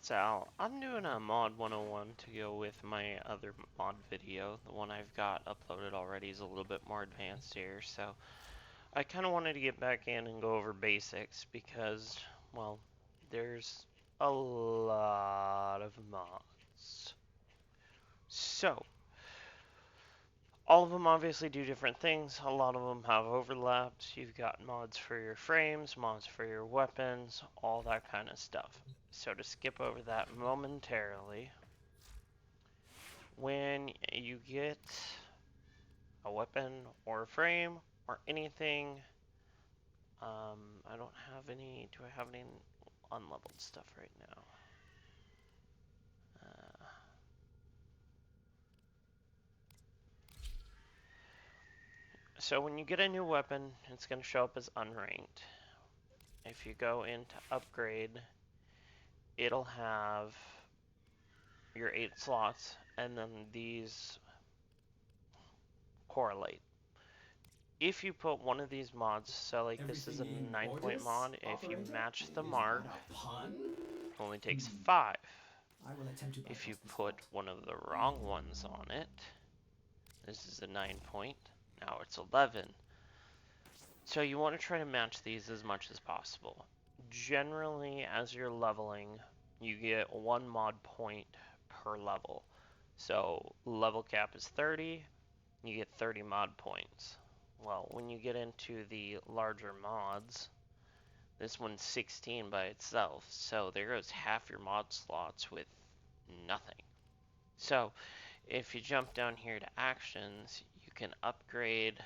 it's Al. I'm doing a mod 101 to go with my other mod video. The one I've got uploaded already is a little bit more advanced here, so I kind of wanted to get back in and go over basics because, well, there's a lot of mods. So, all of them obviously do different things. A lot of them have overlaps. You've got mods for your frames, mods for your weapons, all that kind of stuff. So to skip over that momentarily, when you get a weapon or a frame or anything, I don't have any, do I have any unleveled stuff right now? So when you get a new weapon, it's going to show up as unranked. If you go into upgrade, it'll have your 8 slots, and then these correlate. If you put one of these mods, so like this is a 9-point mod, if you match the mark, it only takes 5. If you put one of the wrong ones on it, this is a 9-point, now it's 11. So you want to try to match these as much as possible. Generally, as you're leveling, you get 1 mod point per level. So level cap is 30, you get 30 mod points. Well, when you get into the larger mods, this one's 16 by itself, so there goes half your mod slots with nothing. So if you jump down here to actions, you can upgrade.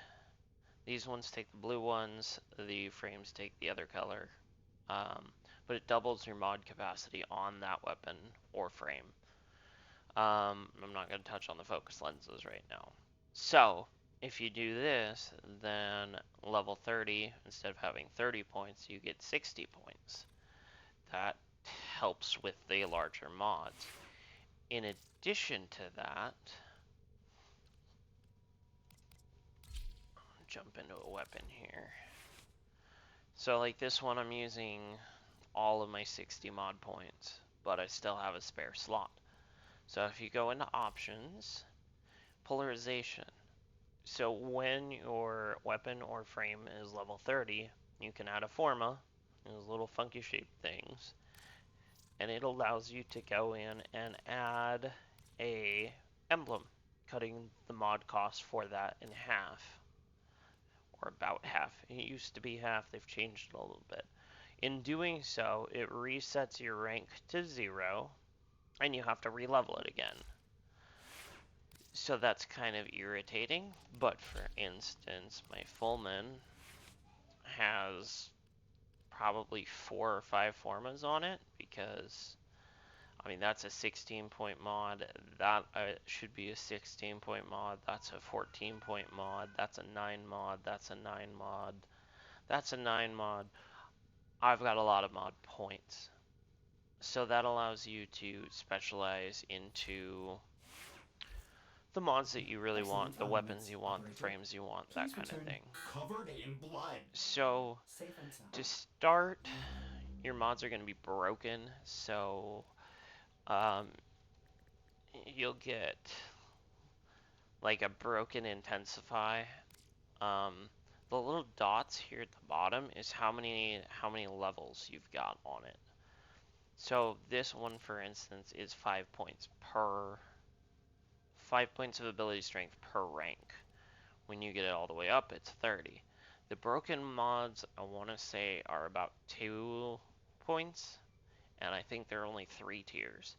These ones take the blue ones, the frames take the other color, but it doubles your mod capacity on that weapon or frame. I'm not going to touch on the focus lenses right now. So if you do this, then level 30, instead of having 30 points, you get 60 points. That helps with the larger mods. In addition to that, jump into a weapon here. So like this one, I'm using all of my 60 mod points, but I still have a spare slot. So if you go into options, polarization. So when your weapon or frame is level 30, you can add a forma, those little funky shaped things, and it allows you to go in and add a emblem, cutting the mod cost for that in half, or about half. It used to be half, they've changed it a little bit. In doing so, it resets your rank to 0, and you have to re-level it again. So that's kind of irritating, but for instance, my Fullman has probably 4 or 5 formas on it, because I mean that's a 16-point mod, that should be a 16-point mod, that's a 14-point mod, that's a 9 mod, that's a 9 mod, that's a 9 mod. I've got a lot of mod points, so that allows you to specialize into the mods that you really want, the weapons you want, the frames you want, that kind of thing. Covered in blood. So to start, your mods are going to be broken, so you'll get like a broken intensify. The little dots here at the bottom is how many levels you've got on it. So this one, for instance, is 5 points per 5 points of ability strength per rank. When you get it all the way up, it's 30. The broken mods, I want to say, are about 2 points, and I think there are only 3 tiers.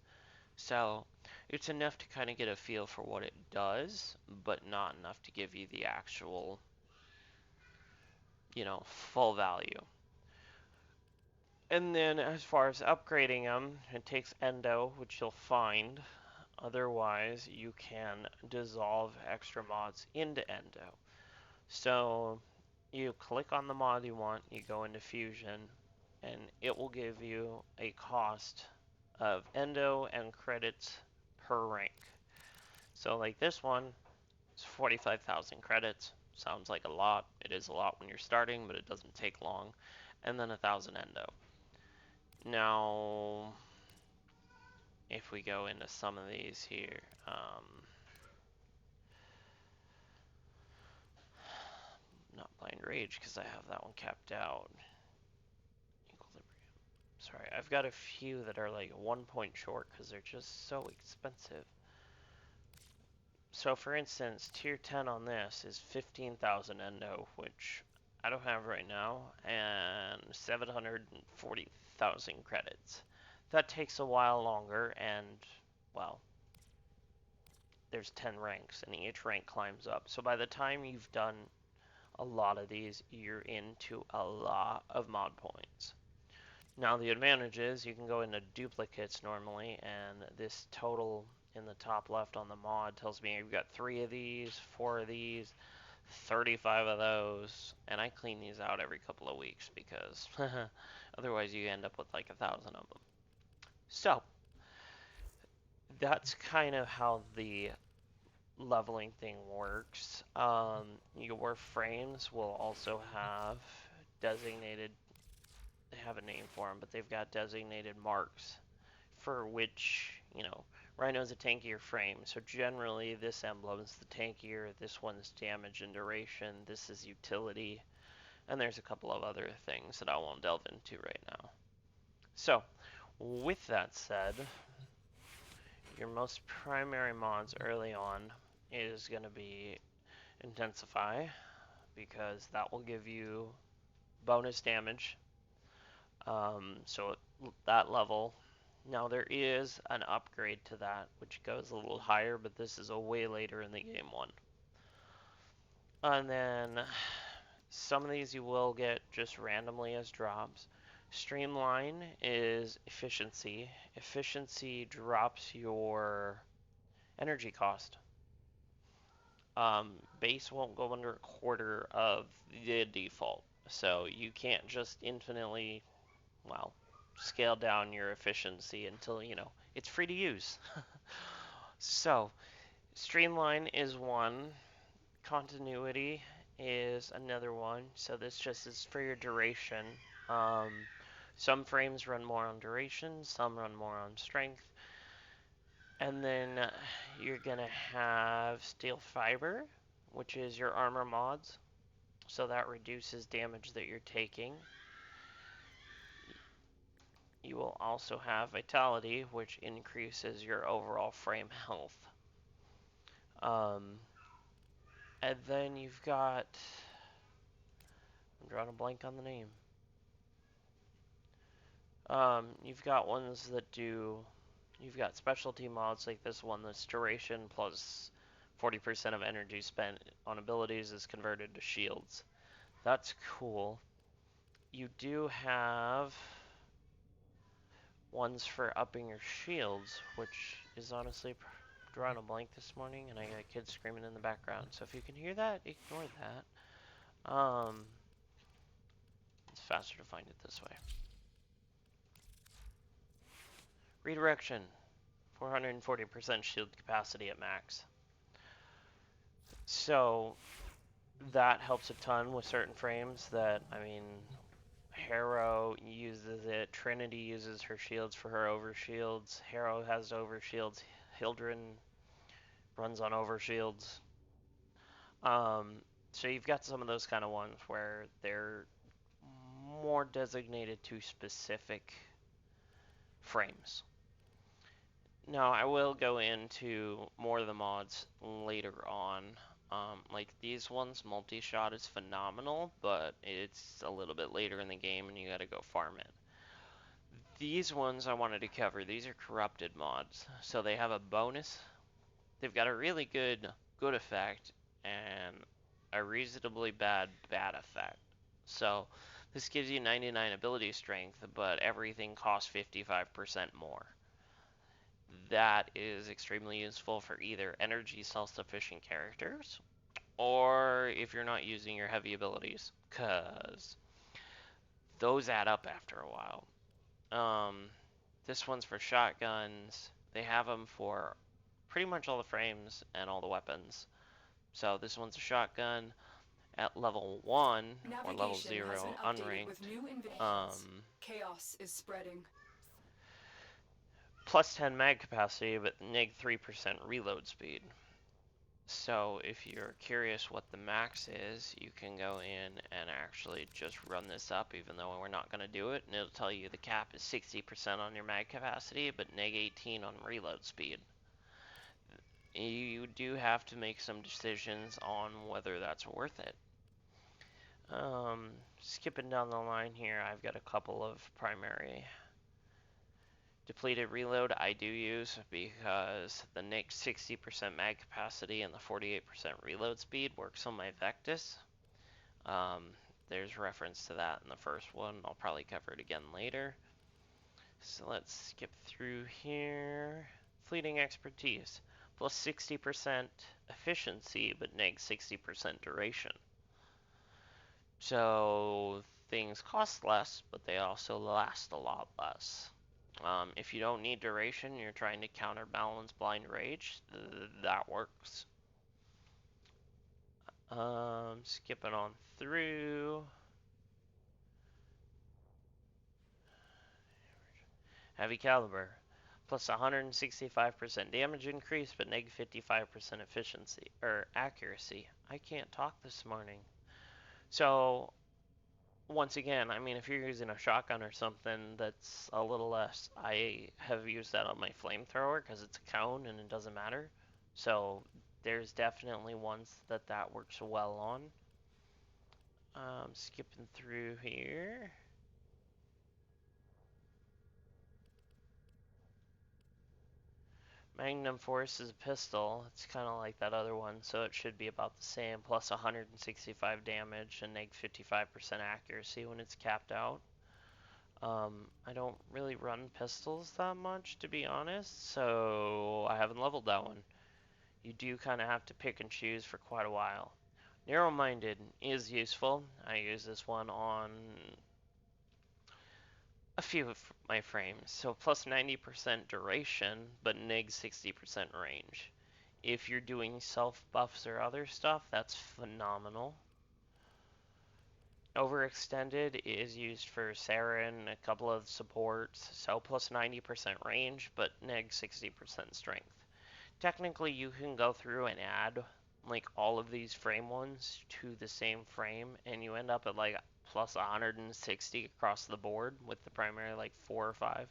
So it's enough to kind of get a feel for what it does, but not enough to give you the actual, full value. And then as far as upgrading them, it takes endo, which you'll find. Otherwise, you can dissolve extra mods into endo. So you click on the mod you want, you go into Fusion, and it will give you a cost of endo and credits per rank. So like this one, it's 45,000 credits. Sounds like a lot. It is a lot when you're starting, but it doesn't take long. And then 1,000 endo. Now, if we go into some of these here, not Blind Rage because I have that one capped out. Equilibrium. Sorry, I've got a few that are like 1 point short because they're just so expensive. So for instance, tier 10 on this is 15,000 endo, which I don't have right now, and 740,000 credits. That takes a while longer, and well, there's 10 ranks, and each rank climbs up. So by the time you've done a lot of these, you're into a lot of mod points. Now the advantage is you can go into duplicates normally, and this total in the top left on the mod tells me you've got 3 of these, 4 of these, 35 of those, and I clean these out every couple of weeks because otherwise you end up with like 1,000 of them. So that's kind of how the leveling thing works. Your frames will also have designated, they have a name for them, but they've got designated marks for which, Rhino's a tankier frame. So generally this emblem's the tankier, this one's damage and duration, this is utility, and there's a couple of other things that I won't delve into right now. So with that said, your most primary mods early on is going to be Intensify, because that will give you bonus damage. So that level. Now there is an upgrade to that, which goes a little higher, but this is a way later in the game one. And then some of these you will get just randomly as drops. Streamline is efficiency. Efficiency drops your energy cost. Base won't go under a quarter of the default, so you can't just infinitely, well, scale down your efficiency until, it's free to use. So, Streamline is one, Continuity is another one, so this just is for your duration. Some frames run more on duration, some run more on strength. And then you're going to have Steel Fiber, which is your armor mods. So that reduces damage that you're taking. You will also have Vitality, which increases your overall frame health. And then you've got, I'm drawing a blank on the name. You've got ones that do, you've got specialty mods like this one that's duration plus 40% of energy spent on abilities is converted to shields. That's cool. You do have ones for upping your shields, which is honestly drawing a blank this morning, and I got kids screaming in the background. So if you can hear that, ignore that. It's faster to find it this way. Redirection, 440% shield capacity at max. So that helps a ton with certain frames that, Harrow uses it, Trinity uses her shields for her overshields, Harrow has overshields, Hildren runs on overshields. So you've got some of those kind of ones where they're more designated to specific frames. Now I will go into more of the mods later on. Like these ones, multi-shot is phenomenal, but it's a little bit later in the game and you gotta go farm it. These ones I wanted to cover, these are corrupted mods. So they have a bonus. They've got a really good effect and a reasonably bad effect. So this gives you 99 ability strength, but everything costs 55% more. That is extremely useful for either energy self-sufficient characters or if you're not using your heavy abilities, because those add up after a while. This one's for shotguns. They have them for pretty much all the frames and all the weapons. So this one's a shotgun at level 1 or level 0, unranked. Chaos is spreading. plus 10 mag capacity, but neg 3% reload speed. So if you're curious what the max is, you can go in and actually just run this up, even though we're not going to do it, and it'll tell you the cap is 60% on your mag capacity, but neg 18 on reload speed. You do have to make some decisions on whether that's worth it. Skipping down the line here, I've got a couple of primary. Depleted reload I do use because the neg 60% mag capacity and the 48% reload speed works on my Vectis. There's reference to that in the first one. I'll probably cover it again later. So let's skip through here. Fleeting expertise. Plus 60% efficiency, but neg 60% duration. So things cost less, but they also last a lot less. If you don't need duration, you're trying to counterbalance blind rage, that works. Skipping on through. Heavy caliber. Plus 165% damage increase, but neg 55% efficiency, or accuracy. I can't talk this morning. So, once again, I mean, if you're using a shotgun or something that's a little less, I have used that on my flamethrower because it's a cone and it doesn't matter. So, there's definitely ones that works well on. Skipping through here. Magnum Force is a pistol. It's kind of like that other one, so it should be about the same. Plus 165 damage and neg 55% accuracy when it's capped out. I don't really run pistols that much, to be honest, so I haven't leveled that one. You do kind of have to pick and choose for quite a while. Narrow-minded is useful. I use this one on a few of my frames. So plus 90% duration, but neg 60% range. If you're doing self buffs or other stuff, that's phenomenal. Overextended is used for Saren, a couple of supports, so plus 90% range, but neg 60% strength. Technically, you can go through and add like all of these frame ones to the same frame, and you end up at like plus 160 across the board with the primary like 4 or 5.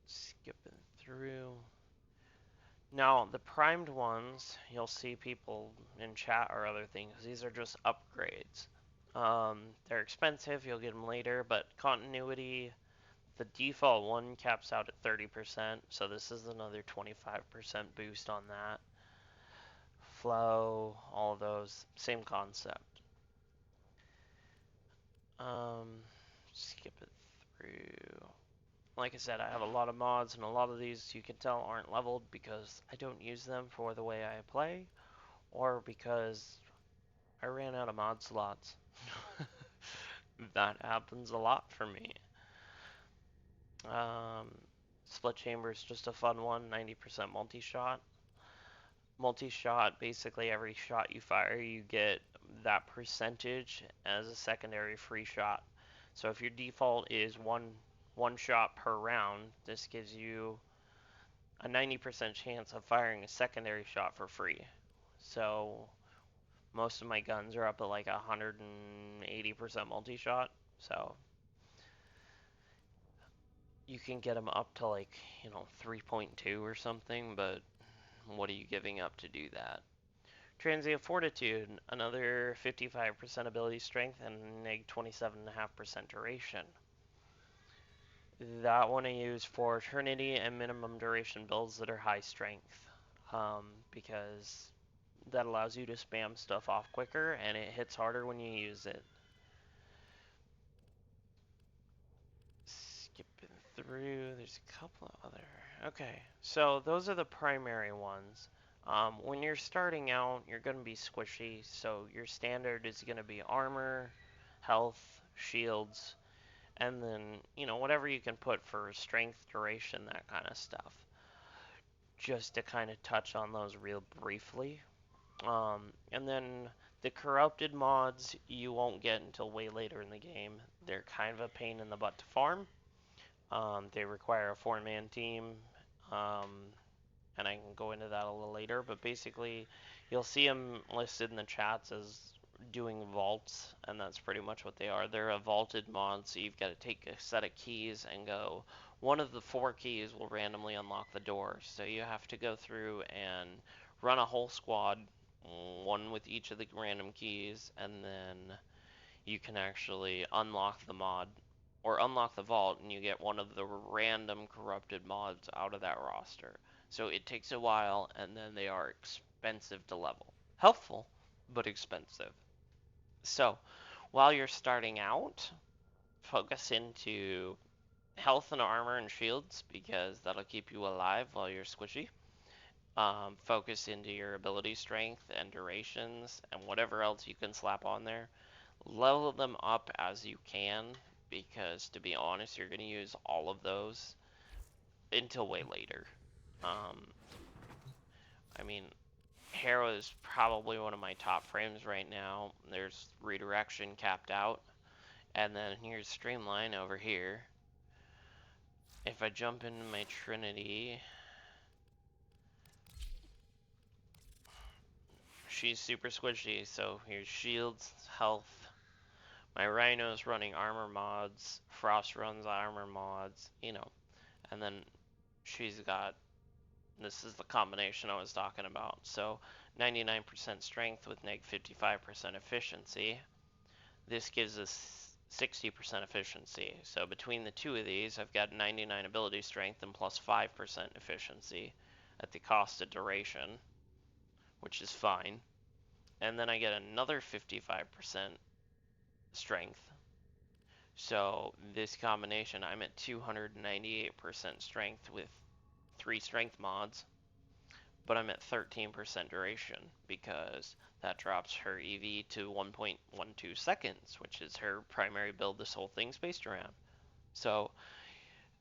Skipping through. Now, the primed ones, you'll see people in chat or other things. These are just upgrades. They're expensive. You'll get them later, but continuity, the default one caps out at 30%, so this is another 25% boost on that. Flow, all of those, same concept. Skip it through. Like I said, I have a lot of mods, and a lot of these you can tell aren't leveled because I don't use them for the way I play, or because I ran out of mod slots. That happens a lot for me. Split chamber is just a fun one, 90% multi-shot. Multi-shot, basically every shot you fire, you get that percentage as a secondary free shot. So if your default is one shot per round, this gives you a 90% chance of firing a secondary shot for free. So most of my guns are up at like 180% multi-shot. So you can get them up to like, 3.2 or something, but what are you giving up to do that? Transient Fortitude, another 55% ability strength and neg 27.5% duration. That one I use for Eternity and minimum duration builds that are high strength, because that allows you to spam stuff off quicker and it hits harder when you use it. Skipping through, there's a couple of other. Okay, so those are the primary ones. When you're starting out, you're going to be squishy, so your standard is going to be armor, health, shields, and then, whatever you can put for strength, duration, that kind of stuff. Just to kind of touch on those real briefly. And then The corrupted mods you won't get until way later in the game. They're kind of a pain in the butt to farm. They require a 4-man team, and I can go into that a little later. But basically, you'll see them listed in the chats as doing vaults, and that's pretty much what they are. They're a vaulted mod, so you've got to take a set of keys and go. One of the 4 keys will randomly unlock the door, so you have to go through and run a whole squad, one with each of the random keys, and then you can actually unlock the mod or unlock the vault, and you get one of the random corrupted mods out of that roster. So it takes a while, and then they are expensive to level. Helpful, but expensive. So while you're starting out, focus into health and armor and shields because that'll keep you alive while you're squishy. Focus into your ability strength and durations and whatever else you can slap on there. Level them up as you can because, to be honest, you're going to use all of those until way later. I mean, Hero is probably one of my top frames right now. There's redirection capped out, and then here's Streamline over here. If I jump into my Trinity, she's super squishy, so here's shields, health. My Rhino's running armor mods, Frost runs armor mods, you know, and then she's got, this is the combination I was talking about. So 99% strength with neg 55% efficiency. This gives us 60% efficiency. So between the two of these, I've got 99 ability strength and plus 5% efficiency at the cost of duration, which is fine. And then I get another 55% strength. So this combination, I'm at 298% strength with 3 strength mods, but I'm at 13% duration because that drops her EV to 1.12 seconds, which is her primary build this whole thing's based around. So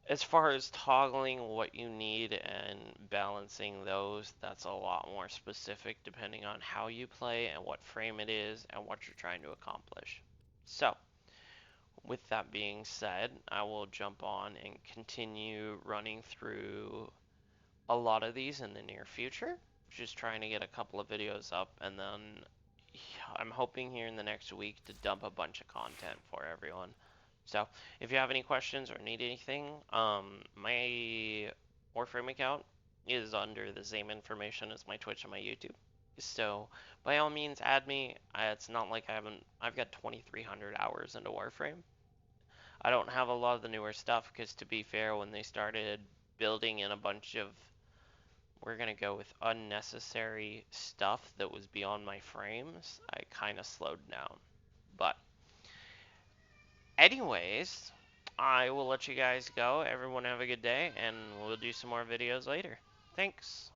as far as toggling what you need and balancing those, that's a lot more specific depending on how you play and what frame it is and what you're trying to accomplish. So with that being said, I will jump on and continue running through a lot of these in the near future. Just trying to get a couple of videos up, and then I'm hoping here in the next week to dump a bunch of content for everyone. So if you have any questions or need anything, my Warframe account is under the same information as my Twitch and my YouTube. So by all means, add me. It's not like I've got 2,300 hours into Warframe. I don't have a lot of the newer stuff because, to be fair, when they started building in a bunch of, we're going to go with unnecessary stuff that was beyond my frames, I kind of slowed down. But anyways, I will let you guys go. Everyone have a good day, and we'll do some more videos later. Thanks.